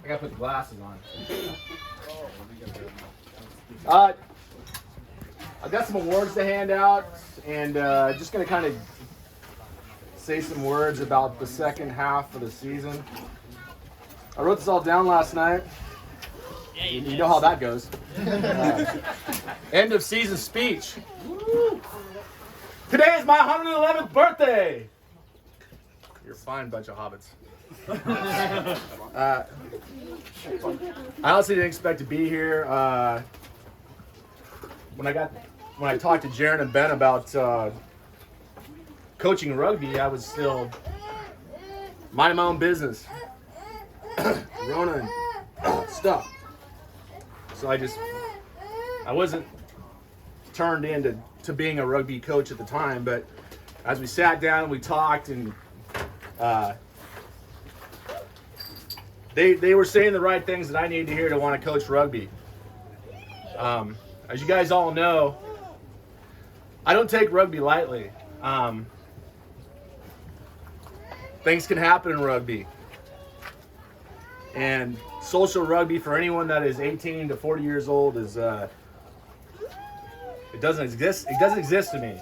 I gotta put the glasses on. I've got some awards to hand out, and just gonna kind of say some words about the second half of the season. I wrote this all down last night. You know how that goes. End of season speech. Today is my 111th birthday. You're a fine bunch of hobbits. I honestly didn't expect to be here. When I talked to Jaron and Ben about coaching rugby, I was still minding my own business, Rona and stuff. So I wasn't turned into being a rugby coach at the time. But as we sat down and we talked, and they were saying the right things that I needed to hear to want to coach rugby. As you guys all know, I don't take rugby lightly. Things can happen in rugby. And social rugby, for anyone that is 18 to 40 years old, is it doesn't exist. It doesn't exist to me.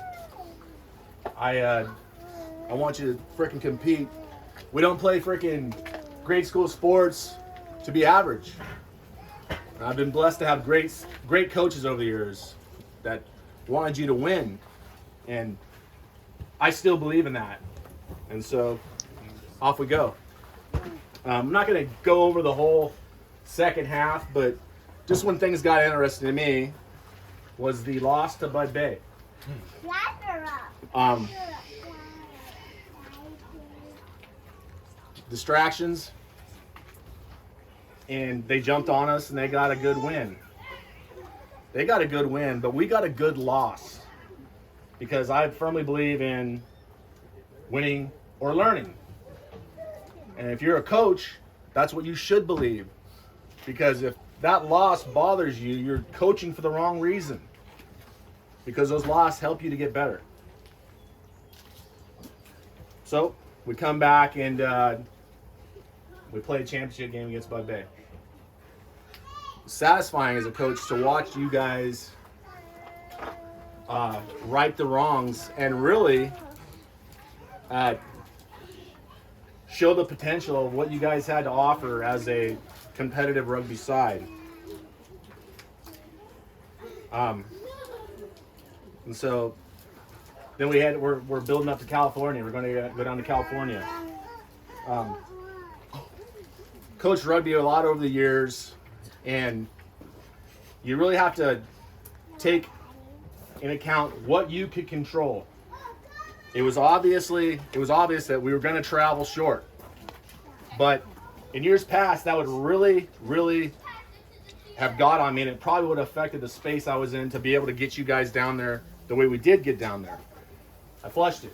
I want you to frickin' compete. We don't play frickin' grade school sports to be average. I've been blessed to have great coaches over the years that wanted you to win, and I still believe in that. And so off we go. I'm not going to go over the whole second half, but just when things got interesting to me was the loss to Bud Bay. Distractions, and they jumped on us and they got a good win. They got a good win, but we got a good loss, because I firmly believe in winning or learning. And if you're a coach, that's what you should believe. Because if that loss bothers you, you're coaching for the wrong reason. Because those losses help you to get better. So, we come back and we play a championship game against Bud Bay. Satisfying as a coach to watch you guys right the wrongs and really show the potential of what you guys had to offer as a competitive rugby side. And so then we're building up to California. We're going to go down to California. Coached rugby a lot over the years, and you really have to take in account what you could control. It was obvious that we were going to travel short. But in years past, that would really, really have got on me, and it probably would have affected the space I was in to be able to get you guys down there the way we did get down there. I flushed it.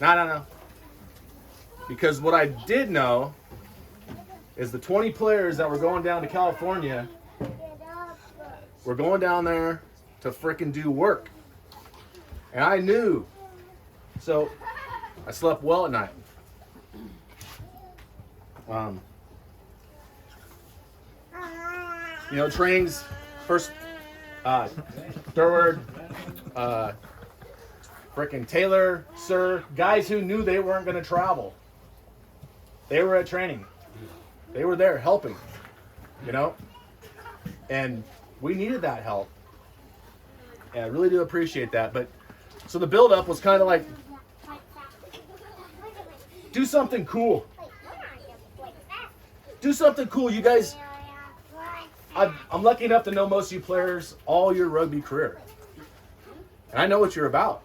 No. Because what I did know is the 20 players that were going down to California were going down there to frickin' do work. And I knew. So I slept well at night. Trainings, first, Durward, frickin' Taylor, Sir, guys who knew they weren't going to travel. They were at training. They were there helping, and we needed that help. And I really do appreciate that. But so the build-up was kind of like, do something cool. Do something cool. You guys, I'm lucky enough to know most of you players all your rugby career. And I know what you're about.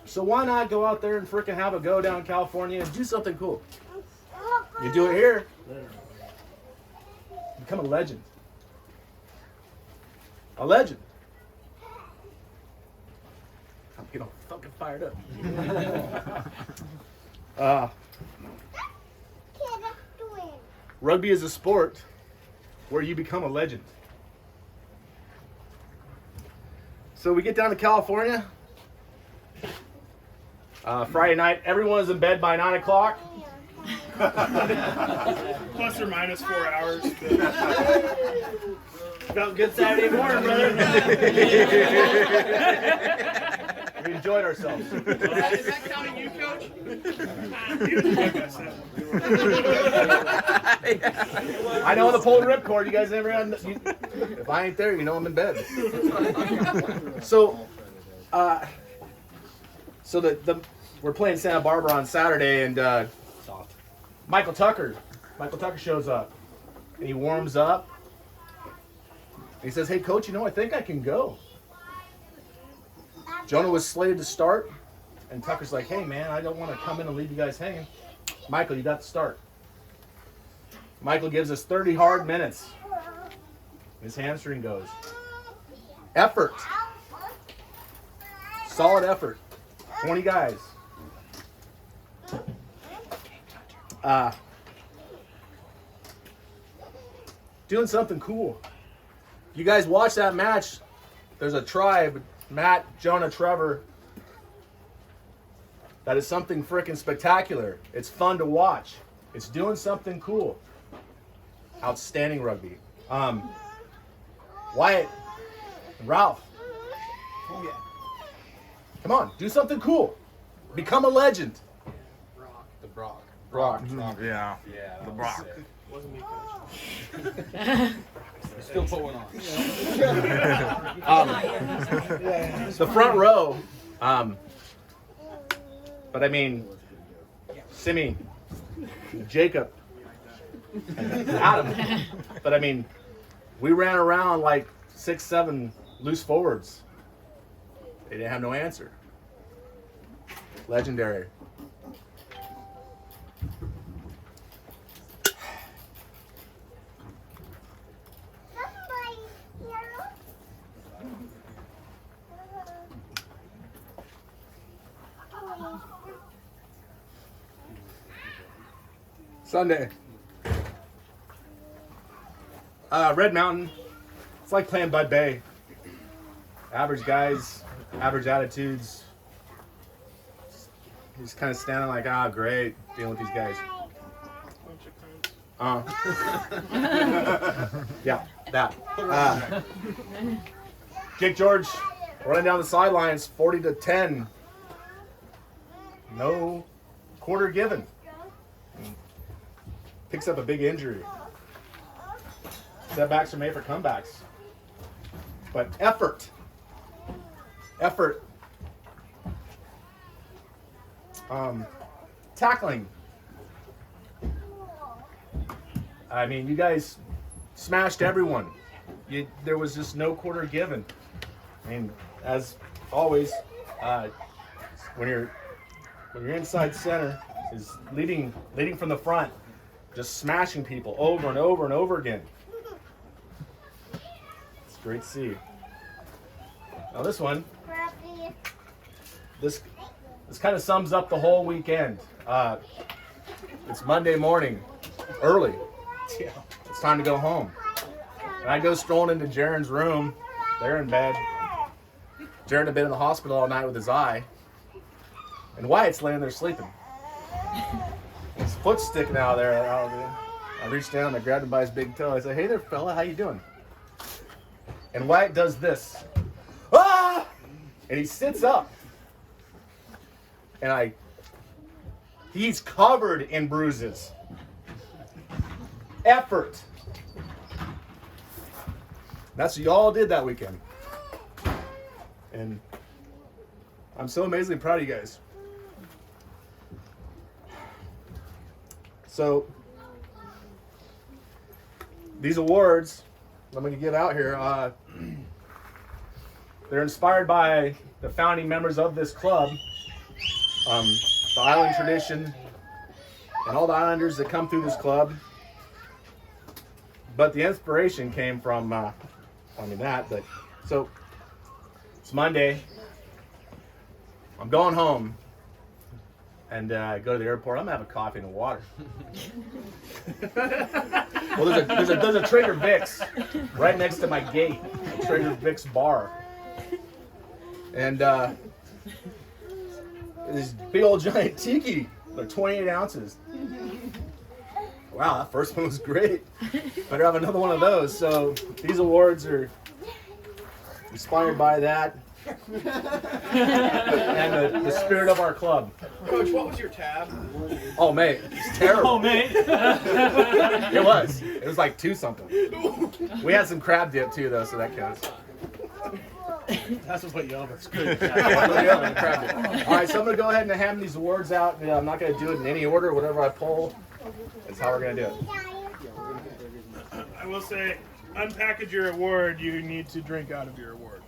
So why not go out there and frickin' have a go down in California and do something cool? You do it here, become a legend. A legend. I'm getting all fucking fired up. Rugby is a sport where you become a legend. So we get down to California. Friday night, everyone's in bed by 9 o'clock. Plus or minus 4 hours. Felt good Saturday morning, brother. We enjoyed ourselves. Is that counting you, Coach? He was like I said. I know the pulled ripcord. You guys never had. If I ain't there, you know I'm in bed. So, we're playing Santa Barbara on Saturday, and Michael Tucker shows up, and he warms up. He says, "Hey, Coach, I think I can go." Jonah was slated to start, and Tucker's like, "Hey, man, I don't want to come in and leave you guys hanging. Michael, you got to start." Michael gives us 30 hard minutes. His hamstring goes. Effort. Solid effort. 20 guys. Doing something cool. You guys watch that match. There's a tribe, Matt, Jonah, Trevor. That is something freaking spectacular. It's fun to watch. It's doing something cool. Outstanding rugby. Wyatt, Ralph. Oh yeah. Come on, do something cool. Become a legend. Brock. Yeah. The Brock. Wasn't me, Coach. Still put one on. The front row. But I mean, Simi, Jacob, Adam. But I mean, we ran around like 6, 7 loose forwards. They didn't have no answer. Legendary. Sunday. Red Mountain. It's like playing Bud Bay. Average guys, average attitudes. Just kind of standing like, great, dealing with these guys. Yeah, that. Jake George running down the sidelines, 40-10. No quarter given. Picks up a big injury. Setbacks are made for comebacks. But effort. Tackling. I mean, you guys smashed everyone. There was just no quarter given. I mean, as always, when you're inside center, is leading from the front, just smashing people over and over and over again. It's great to see. Now this one, this kind of sums up the whole weekend. It's Monday morning, early. It's time to go home. And I go strolling into Jaren's room. They're in bed. Jaren had been in the hospital all night with his eye. And Wyatt's laying there sleeping. His foot's sticking out of there. I reached down, I grabbed him by his big toe. I said, "Hey there, fella, how you doing?" And Wyatt does this. Ah! And he sits up. And he's covered in bruises. Effort. That's what y'all did that weekend. And I'm so amazingly proud of you guys. So, these awards I'm going to give out here, they're inspired by the founding members of this club, the Island tradition, and all the Islanders that come through this club. But the inspiration came from, so it's Monday. I'm going home. And I go to the airport. I'm gonna have a coffee and a water. Well, there's a Trader Vic's right next to my gate. A Trader Vic's bar. And this big old giant tiki They're 28 ounces. Wow, that first one was great. Better have another one of those. So these awards are inspired by that and the spirit of our club. Coach, what was your tab? Oh, mate, it's terrible. Oh, mate. It was. It was like 2 something. We had some crab dip too, though, so that counts. That's what you over. It's Good. All right, so I'm gonna go ahead and hand these awards out. I'm not gonna do it in any order. Whatever I pull, that's how we're gonna do it. I will say, unpackage your award. You need to drink out of your award.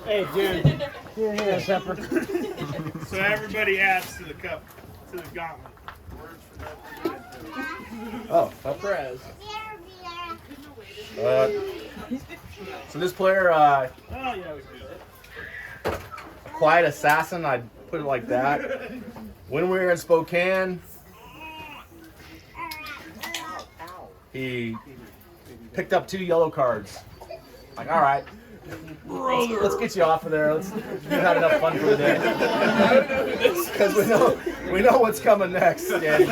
Hey, dude. Here, Pepper. So everybody adds to the cup, to the gauntlet. Oh, Perez. so this player, Oh yeah, we do. quiet assassin. I'd put it like that. When we were in Spokane, he picked up 2 yellow cards. Like, all right, let's get you off of there. We've had enough fun for the day. Because we know what's coming next. And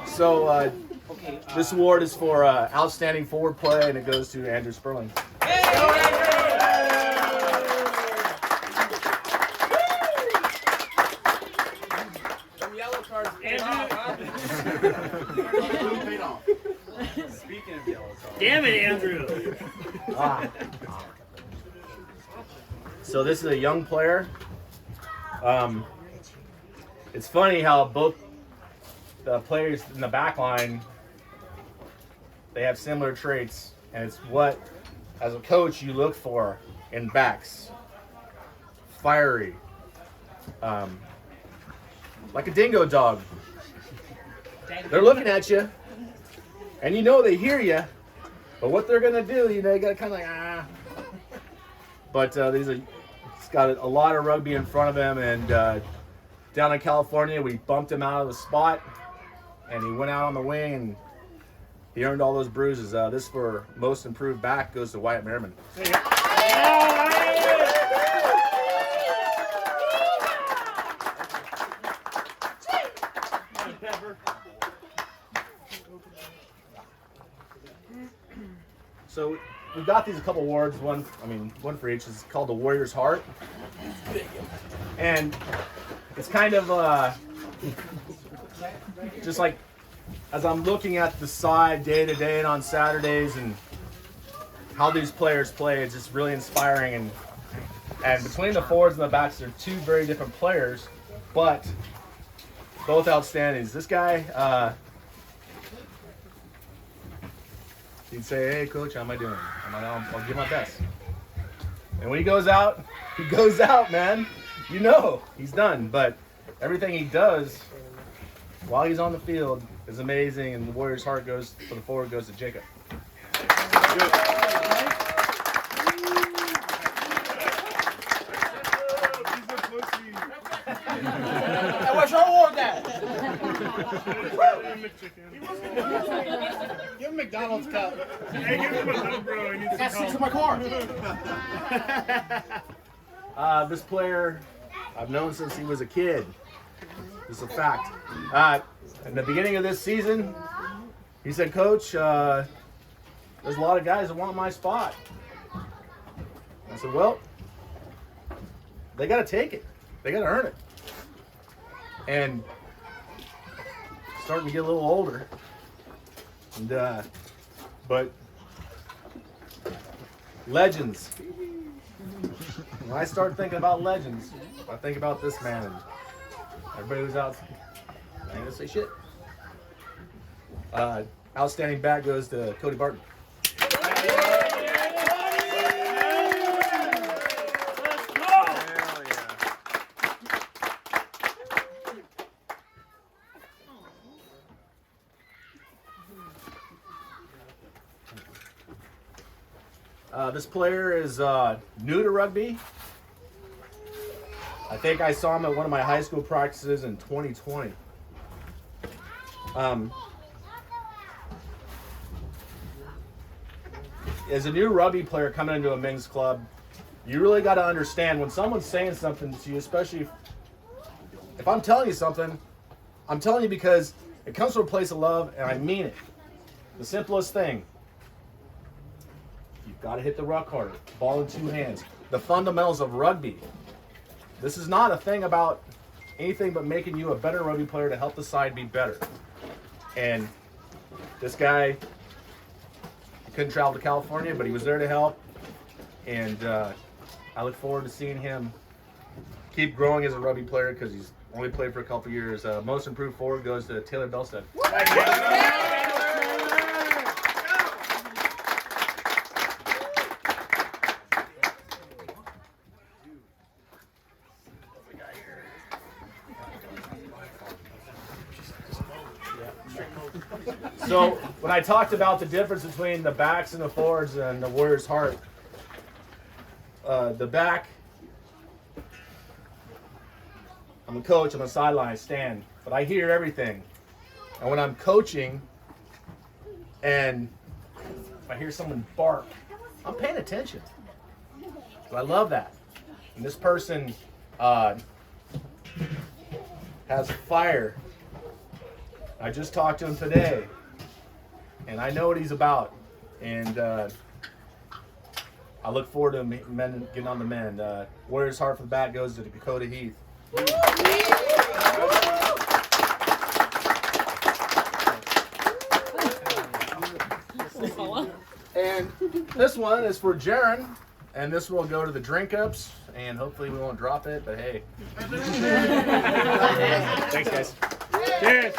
so this award is for outstanding forward play, and it goes to Andrew Sperling. Yellow cards. Speaking of yellow cards. Damn it, Andrew. So this is a young player. It's funny how both the players in the back line, they have similar traits, and it's what, as a coach, you look for in backs. Fiery. Like a dingo dog. They're looking at you, and you know they hear you, but what they're gonna do, you got to kind of like, ah. But he's got a lot of rugby in front of him, and down in California, we bumped him out of the spot, and he went out on the wing, and he earned all those bruises. This for most improved back goes to Wyatt Merriman. So we've got these a couple awards. One for each. It's called the Warrior's Heart, and it's kind of just like as I'm looking at the side day to day and on Saturdays and how these players play. It's just really inspiring, and between the forwards and the backs, they're 2 very different players, but both outstandings. This guy. He'd say, "Hey, coach, how am I doing? I'll give my best." And when he goes out, man. You know he's done. But everything he does while he's on the field is amazing. And the Warrior's Heart goes for the forward goes to Jacob. I wish I wore that. Give him McDonald's cup. Hey, give him a little bro. He needs Got some 6 in help. my car. This player, I've known since he was a kid. This is a fact. In the beginning of this season, he said, "Coach, there's a lot of guys that want my spot." I said, "Well, they got to take it. They got to earn it." And starting to get a little older. And but legends. When I start thinking about legends, I think about this man. And everybody who's out, I ain't gonna say shit. Outstanding back goes to Cody Barton. This player is new to rugby. I think I saw him at one of my high school practices in 2020. As a new rugby player coming into a men's club, you really got to understand when someone's saying something to you, especially if I'm telling you something, I'm telling you because it comes from a place of love, and I mean it. The simplest thing. You've got to hit the ruck harder. Ball in two hands. The fundamentals of rugby. This is not a thing about anything but making you a better rugby player to help the side be better. And this guy, he couldn't travel to California, but he was there to help. And I look forward to seeing him keep growing as a rugby player because he's only played for a couple years. Most improved forward goes to Taylor Belstead. So when I talked about the difference between the backs and the forwards and the Warriors' heart, the back, I'm a coach, I'm a sideline, I stand, but I hear everything. And when I'm coaching and if I hear someone bark, I'm paying attention. So I love that. And this person has fire. I just talked to him today, and I know what he's about. And I look forward to him getting on the mend. Warriors' heart for the bat goes to Dakota Heath. And this one is for Jaron, and this will go to the drink ups, and hopefully we won't drop it, but hey. Thanks, guys. Cheers.